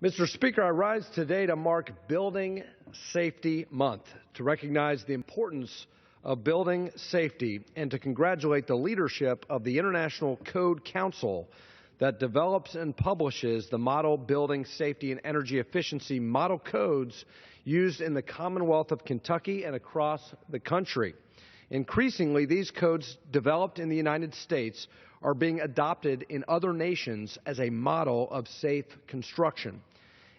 Mr. Speaker, I rise today to mark Building Safety Month, to recognize the importance of building safety and to congratulate the leadership of the International Code Council that develops and publishes the model building safety and energy efficiency model codes used in the Commonwealth of Kentucky and across the country. Increasingly, these codes developed in the United States are being adopted in other nations as a model of safe construction.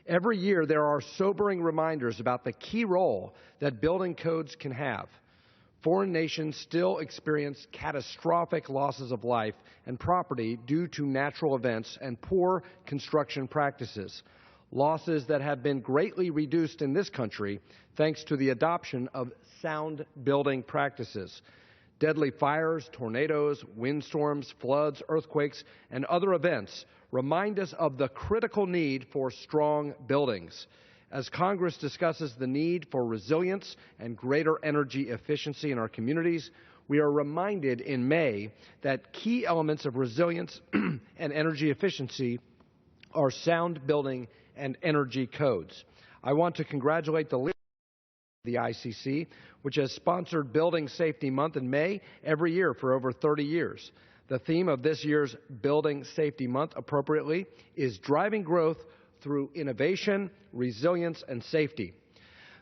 Every year, there are sobering reminders about the key role that building codes can have. Foreign nations still experience catastrophic losses of life and property due to natural events and poor construction practices, losses that have been greatly reduced in this country thanks to the adoption of sound building practices. Deadly fires, tornadoes, windstorms, floods, earthquakes, and other events remind us of the critical need for strong buildings. As Congress discusses the need for resilience and greater energy efficiency in our communities, we are reminded in May that key elements of resilience and energy efficiency are sound building and energy codes. I want to congratulate the the ICC, which has sponsored Building Safety Month in May every year for over 30 years. The theme of this year's Building Safety Month, appropriately, is driving growth through innovation, resilience, and safety.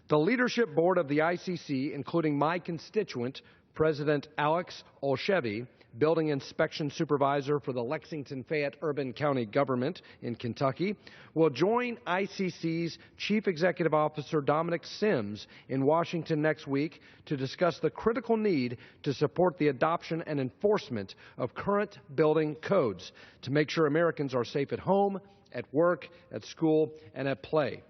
The leadership board of the ICC, including my constituent, President Alex Olszewski, Building Inspection Supervisor for the Lexington-Fayette Urban County Government in Kentucky, will join ICC's Chief Executive Officer Dominic Sims in Washington next week to discuss the critical need to support the adoption and enforcement of current building codes to make sure Americans are safe at home, at work, at school, and at play.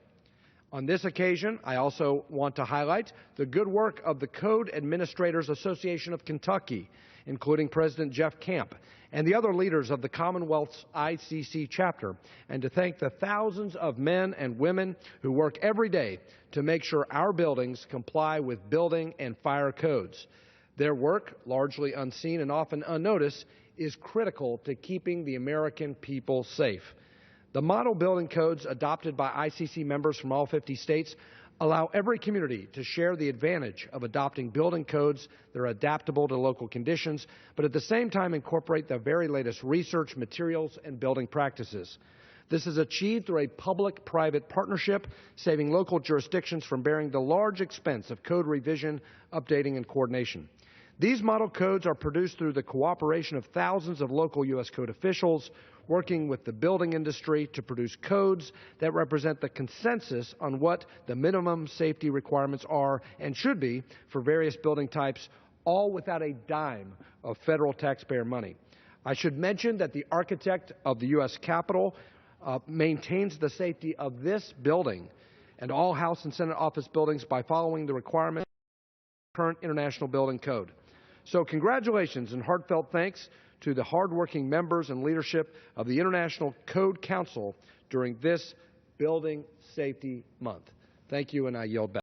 On this occasion, I also want to highlight the good work of the Code Administrators Association of Kentucky, including President Jeff Camp, and the other leaders of the Commonwealth's ICC chapter, and to thank the thousands of men and women who work every day to make sure our buildings comply with building and fire codes. Their work, largely unseen and often unnoticed, is critical to keeping the American people safe. The model building codes adopted by ICC members from all 50 states allow every community to share the advantage of adopting building codes that are adaptable to local conditions, but at the same time incorporate the very latest research, materials, and building practices. This is achieved through a public-private partnership, saving local jurisdictions from bearing the large expense of code revision, updating, and coordination. These model codes are produced through the cooperation of thousands of local U.S. code officials, working with the building industry to produce codes that represent the consensus on what the minimum safety requirements are and should be for various building types, all without a dime of federal taxpayer money. I should mention that the architect of the U.S. Capitol maintains the safety of this building and all House and Senate office buildings by following the requirements of the current International Building Code. So congratulations and heartfelt thanks to the hardworking members and leadership of the International Code Council during this Building Safety Month. Thank you, and I yield back.